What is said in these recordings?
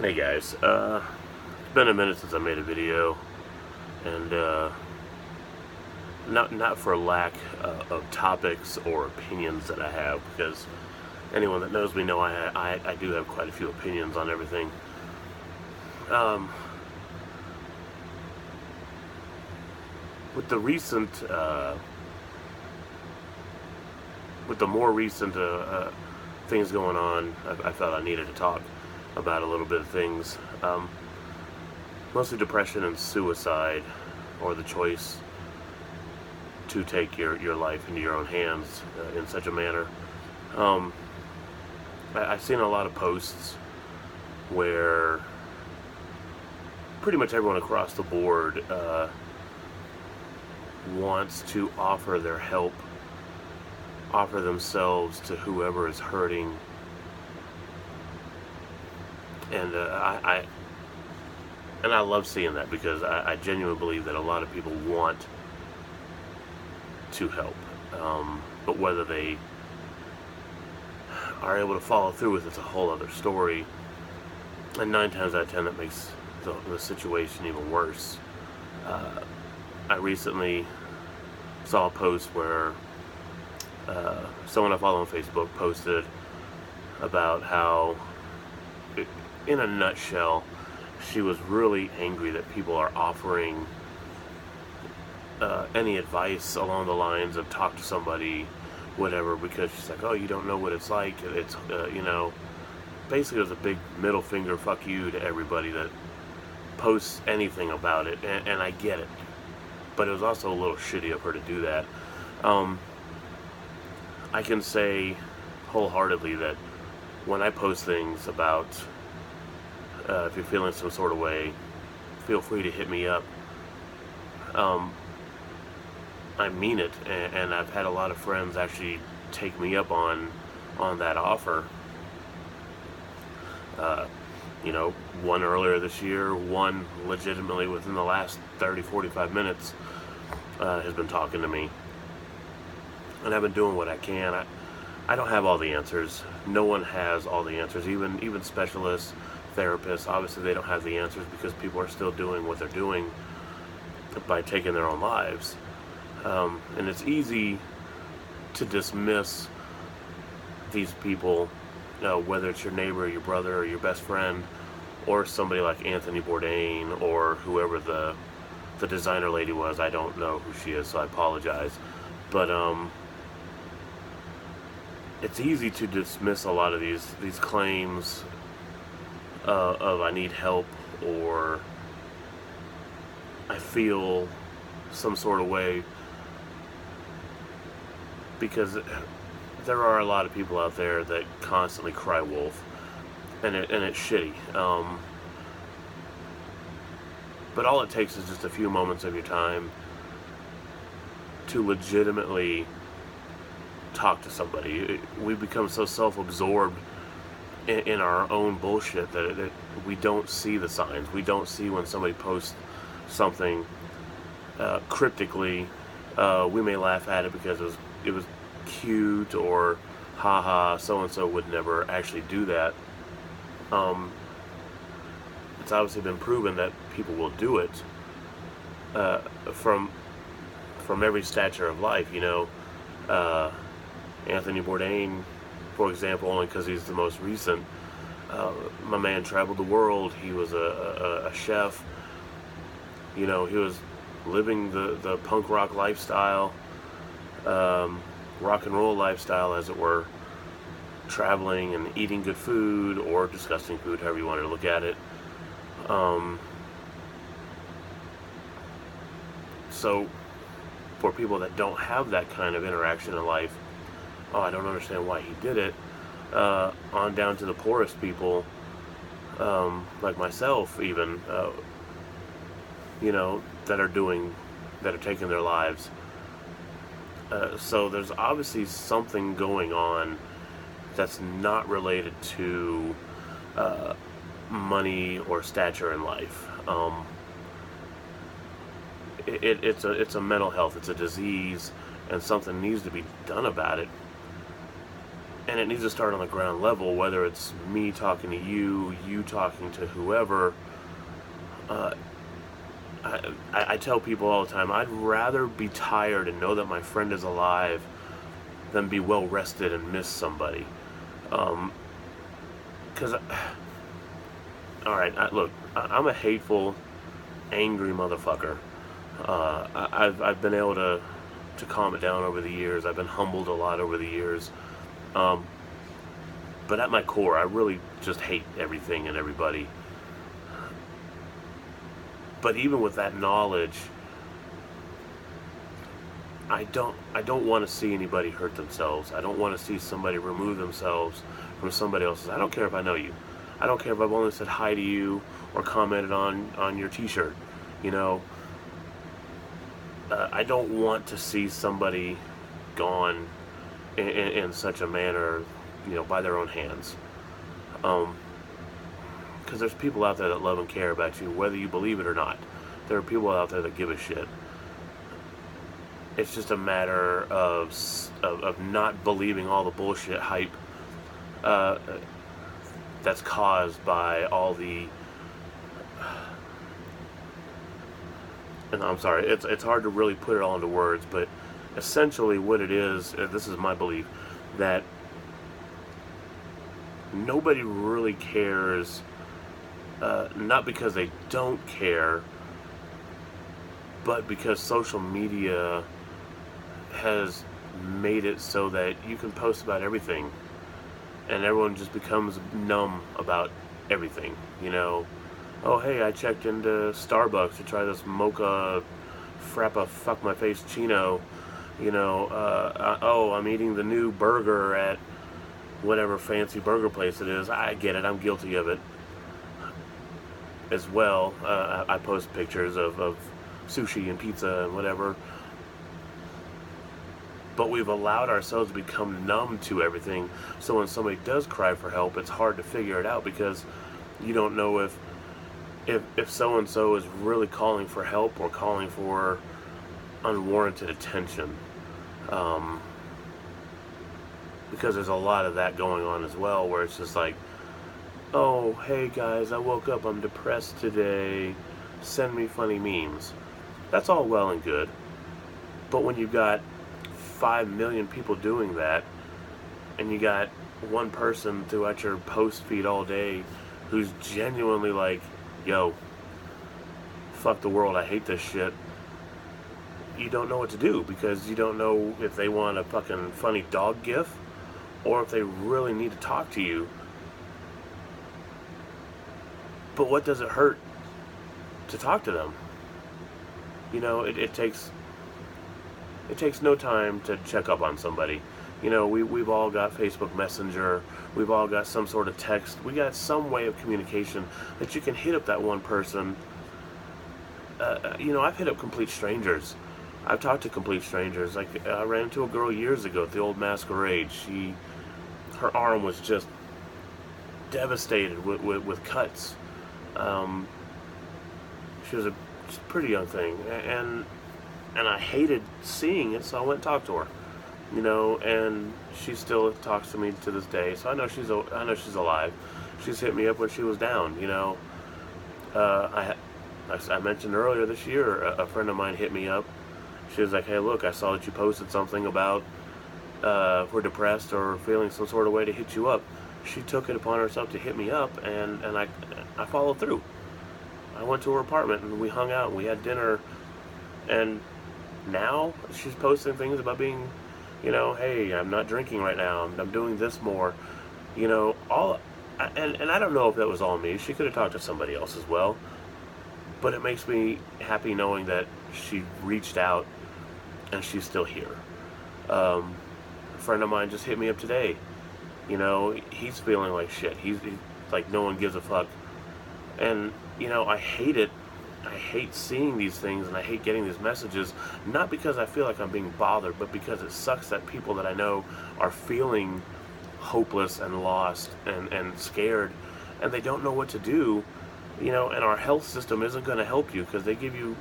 Hey guys, it's been a minute since I made a video, and not for lack of topics or opinions that I have, because anyone that knows me know I do have quite a few opinions on everything. Um, with the recent, with the more recent things going on, I felt I needed to talk about a little bit of things. Mostly depression and suicide, or the choice to take your life into your own hands in such a manner. Um, I've seen a lot of posts where pretty much everyone across the board wants to offer their help, offer themselves to whoever is hurting, and I love seeing that because I genuinely believe that a lot of people want to help, but whether they are able to follow through with it's a whole other story. And 9 times out of 10, that makes the situation even worse. Uh, I recently saw a post where someone I follow on Facebook posted about how, in a nutshell, she was really angry that people are offering any advice along the lines of talk to somebody, whatever, because she's like, oh, you don't know what it's like. It's, basically it was a big middle finger fuck you to everybody that posts anything about it, and I get it. But it was also a little shitty of her to do that. Um, I can say wholeheartedly that when I post things about, if you're feeling some sort of way, feel free to hit me up. Um, I mean it, and I've had a lot of friends actually take me up on that offer. Uh, one earlier this year, one legitimately within the last 30, 45 minutes has been talking to me. And I've been doing what I can. I don't have all the answers. No one has all the answers. Even specialists, therapists, obviously they don't have the answers because people are still doing what they're doing by taking their own lives. And it's easy to dismiss these people, whether it's your neighbor, or your brother, or your best friend, or somebody like Anthony Bourdain, or whoever the designer lady was. I don't know who she is, so I apologize. But it's easy to dismiss a lot of these claims of I need help, or I feel some sort of way, because there are a lot of people out there that constantly cry wolf, and it's shitty. But all it takes is just a few moments of your time to legitimately talk to somebody. We become so self-absorbed in our own bullshit that we don't see the signs. We don't see when somebody posts something cryptically. We may laugh at it because it was cute, or haha, so and so would never actually do that. It's obviously been proven that people will do it uh, from every stature of life. Uh, Anthony Bourdain, for example, only because he's the most recent. My man traveled the world. He was a chef. He was living the punk rock lifestyle, rock and roll lifestyle, as it were, traveling and eating good food or disgusting food, however you wanted to look at it. So, for people that don't have that kind of interaction in life, oh, I don't understand why he did it. On down to the poorest people, like myself, even, that are taking their lives. So there's obviously something going on that's not related to money or stature in life. It's a mental health. It's a disease, and something needs to be done about it. and it needs to start on the ground level, whether it's me talking to you, you talking to whoever. uh, I tell people all the time, I'd rather be tired and know that my friend is alive than be well rested and miss somebody. Because, all right, look, I'm a hateful, angry motherfucker. I've been able to calm it down over the years. I've been humbled a lot over the years. Um, but at my core, I really just hate everything and everybody. But even with that knowledge, I don't want to see anybody hurt themselves. I don't want to see somebody remove themselves from somebody else's. I don't care if I know you. I don't care if I've only said hi to you or commented on your t-shirt. You know, I don't want to see somebody gone in such a manner, by their own hands. Because there's people out there that love and care about you, whether you believe it or not. There are people out there that give a shit. It's just a matter of not believing all the bullshit hype that's caused by all the. And I'm sorry, it's hard to really put it all into words, but essentially what it is, this is my belief, that nobody really cares, not because they don't care, but because social media has made it so that you can post about everything, and everyone just becomes numb about everything, Oh, hey, I checked into Starbucks to try this mocha frappa fuck my face chino. Oh, I'm eating the new burger at whatever fancy burger place it is. I get it. I'm guilty of it as well. I post pictures of sushi and pizza and whatever. But we've allowed ourselves to become numb to everything. So when somebody does cry for help, it's hard to figure it out because you don't know if so-and-so is really calling for help or calling for unwarranted attention. Because there's a lot of that going on as well, where it's just like, oh, hey guys, I woke up, I'm depressed today, send me funny memes. That's all well and good. But when you've got 5 million people doing that, and you got one person throughout your post feed all day who's genuinely like, yo, fuck the world, I hate this shit, you don't know what to do, because you don't know if they want a fucking funny dog gif or if they really need to talk to you. But what does it hurt to talk to them? It takes no time to check up on somebody. We've all got Facebook Messenger. We've all got some sort of text. We got some way of communication that you can hit up that one person. I've hit up complete strangers. I've talked to complete strangers. Like, I ran into a girl years ago at the old Masquerade. Her arm was just devastated with cuts. She was a pretty young thing, and I hated seeing it, so I went and talked to her. And she still talks to me to this day, so I know she's alive. She's hit me up when she was down. I mentioned earlier this year, a friend of mine hit me up. She was like, hey, look, I saw that you posted something about if we're depressed or feeling some sort of way, to hit you up. She took it upon herself to hit me up, and I followed through. I went to her apartment and we hung out and we had dinner, and now she's posting things about being, hey, I'm not drinking right now, I'm doing this more, and I don't know if that was all me. She could have talked to somebody else as well, but it makes me happy knowing that she reached out and she's still here. A friend of mine just hit me up today. He's feeling like shit. He's like, no one gives a fuck. And, I hate it. I hate seeing these things, and I hate getting these messages, not because I feel like I'm being bothered, but because it sucks that people that I know are feeling hopeless and lost and scared, and they don't know what to do, and our health system isn't going to help you, because they give you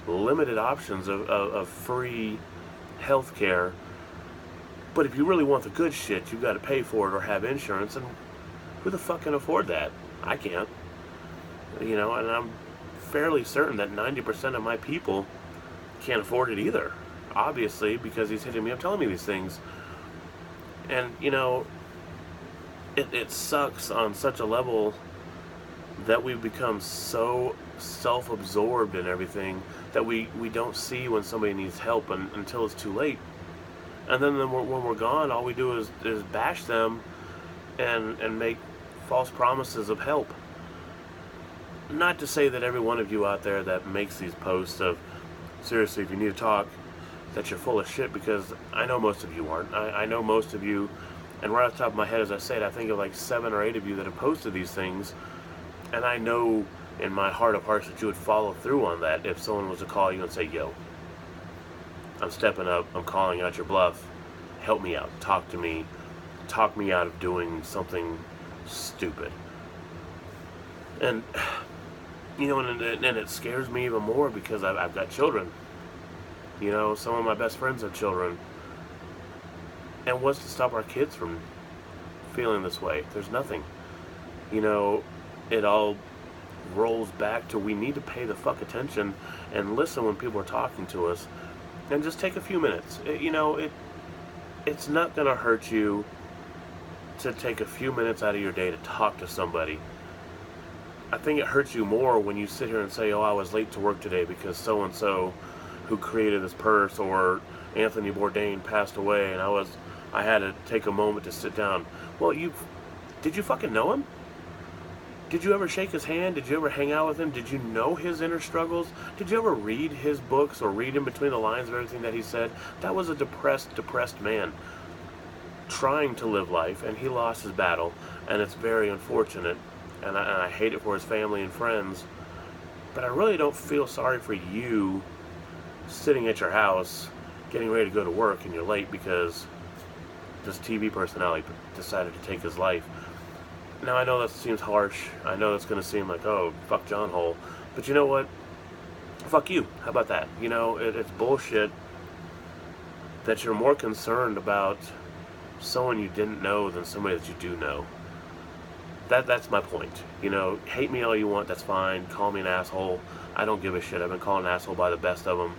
limited options of free health care, But if you really want the good shit, you've got to pay for it or have insurance, and who the fuck can afford that? I can't. You know, and I'm fairly certain that 90% of my people can't afford it either. Obviously, because he's hitting me up telling me these things. And, you know, it sucks on such a level that we've become so self-absorbed in everything that we don't see when somebody needs help until it's too late. And then when we're gone, all we do is bash them and make false promises of help. Not to say that every one of you out there that makes these posts of, seriously, if you need to talk, that you're full of shit, because I know most of you aren't. I know most of you, and right off the top of my head, as I said, I think of like 7 or 8 of you that have posted these things, and I know in my heart of hearts that you would follow through on that if someone was to call you and say, yo, I'm stepping up, I'm calling out your bluff, help me out, talk to me, talk me out of doing something stupid. And, you know, and it scares me even more because I've got children. You know, some of my best friends have children. And what's to stop our kids from feeling this way? There's nothing. You know, it all rolls back to we need to pay the fuck attention and listen when people are talking to us. And just take a few minutes. It's not going to hurt you to take a few minutes out of your day to talk to somebody. I think it hurts you more when you sit here and say, oh, I was late to work today because so-and-so who created this purse, or Anthony Bourdain passed away, and I had to take a moment to sit down. Well, did you fucking know him? Did you ever shake his hand? Did you ever hang out with him? Did you know his inner struggles? Did you ever read his books or read in between the lines of everything that he said? That was a depressed man trying to live life, and he lost his battle, and it's very unfortunate, and I hate it for his family and friends, but I really don't feel sorry for you sitting at your house getting ready to go to work and you're late because this TV personality decided to take his life. Now, I know that seems harsh. I know it's going to seem like, oh, fuck John Hole. But you know what? Fuck you. How about that? You know, it's bullshit that you're more concerned about someone you didn't know than somebody that you do know. That's my point. You know, hate me all you want, that's fine. Call me an asshole. I don't give a shit. I've been called an asshole by the best of them.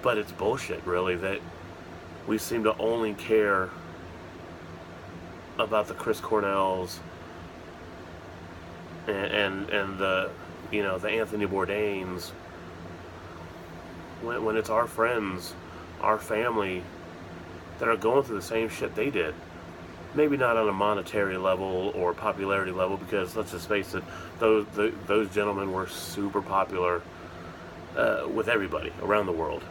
But it's bullshit, really, that we seem to only care about the Chris Cornells and the, you know, the Anthony Bourdains when it's our friends, our family that are going through the same shit they did. Maybe not on a monetary level or popularity level, because let's just face it, those gentlemen were super popular with everybody around the world.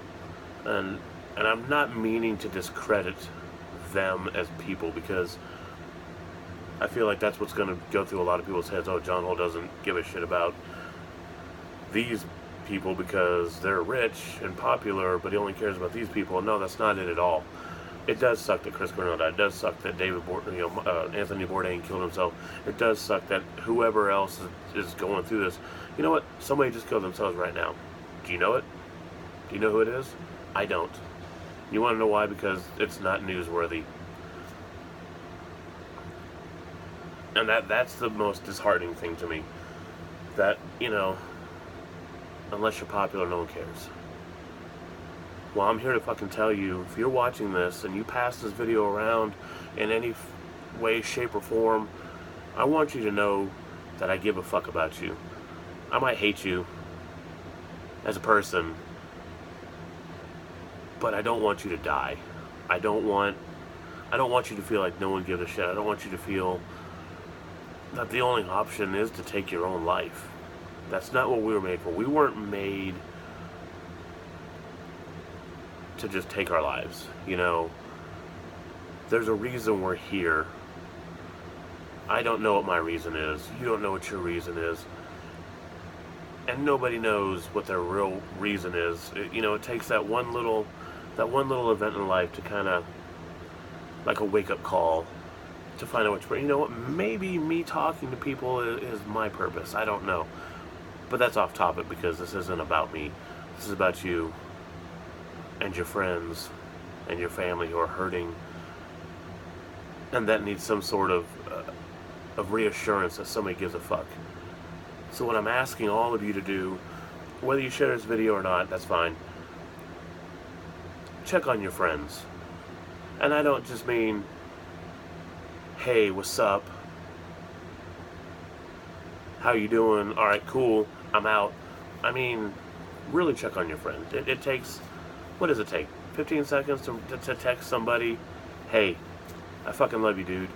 And I'm not meaning to discredit them as people, because I feel like that's what's going to go through a lot of people's heads. Oh, John Hole doesn't give a shit about these people because they're rich and popular, but he only cares about these people. No, that's not it at all. It does suck that Chris Cornell died. It does suck that Anthony Bourdain killed himself. It does suck that whoever else is going through this. You know what? Somebody just killed themselves right now. Do you know it? Do you know who it is? I don't. You want to know why? Because it's not newsworthy. And that's the most disheartening thing to me. That, you know, unless you're popular, no one cares. Well, I'm here to fucking tell you, if you're watching this and you pass this video around in any way, shape, or form, I want you to know that I give a fuck about you. I might hate you as a person, but I don't want you to die. I don't want you to feel like no one gives a shit. I don't want you to feel that the only option is to take your own life. That's not what we were made for. We weren't made to just take our lives, you know. There's a reason we're here. I don't know what my reason is. You don't know what your reason is. And nobody knows what their real reason is. It takes that one little event in life to kind of, like a wake-up call, to find out which, you know what, maybe me talking to people is my purpose. I don't know. But that's off topic because this isn't about me. This is about you. and your friends and your family who are hurting, and that needs some sort of reassurance that somebody gives a fuck. So what I'm asking all of you to do, whether you share this video or not, that's fine. Check on your friends. And I don't just mean, hey, what's up? How you doing? All right, cool, I'm out. I mean, really check on your friends. It takes, what does it take? 15 seconds to text somebody, hey, I fucking love you, dude.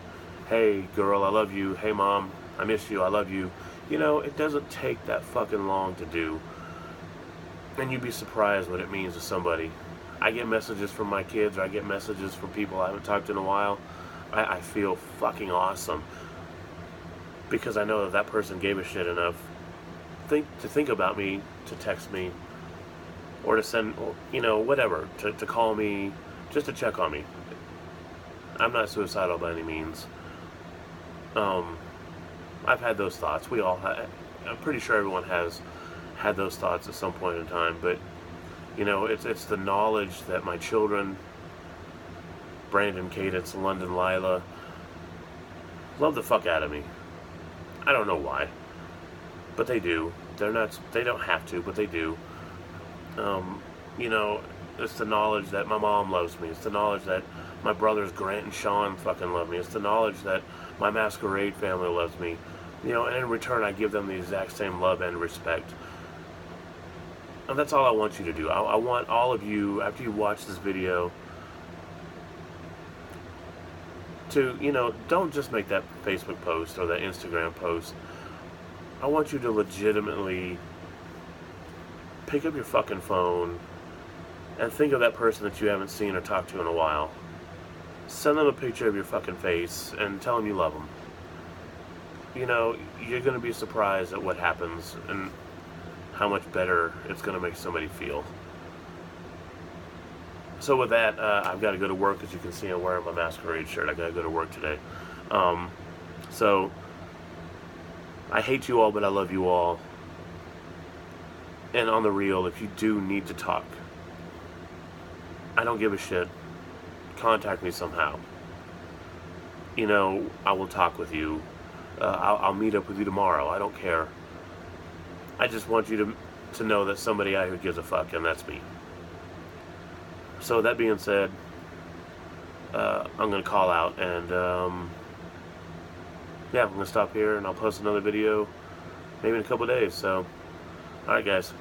Hey, girl, I love you. Hey, mom, I miss you. I love you. You know, it doesn't take that fucking long to do. And you'd be surprised what it means to somebody. I get messages from my kids, or I get messages from people I haven't talked to in a while. I feel fucking awesome. Because I know that person gave a shit enough to think about me, to text me, or to send, you know, whatever, to call me, just to check on me. I'm not suicidal by any means. I've had those thoughts. We all have. I'm pretty sure everyone has had those thoughts at some point in time. But, you know, it's the knowledge that my children, Brandon, Cadence, London, Lila, love the fuck out of me. I don't know why, but they do. They don't have to, but they do. You know, it's the knowledge that my mom loves me. It's the knowledge that my brothers Grant and Sean fucking love me. It's the knowledge that my Masquerade family loves me. You know, and in return I give them the exact same love and respect. And that's all I want you to do. I want all of you, after you watch this video, to, you know, don't just make that Facebook post or that Instagram post. I want you to legitimately pick up your fucking phone and think of that person that you haven't seen or talked to in a while. Send them a picture of your fucking face and tell them you love them. You know, you're going to be surprised at what happens and how much better it's going to make somebody feel. So with that, I've got to go to work. As you can see, I'm wearing my Masquerade shirt. I got to go to work today. So I hate you all, but I love you all. And on the real, if you do need to talk, I don't give a shit. Contact me somehow. You know, I will talk with you. I'll meet up with you tomorrow. I don't care. I just want you to know that somebody out here gives a fuck, and that's me. So that being said, I'm going to call out, and yeah, I'm going to stop here, and I'll post another video maybe in a couple days. So, alright guys.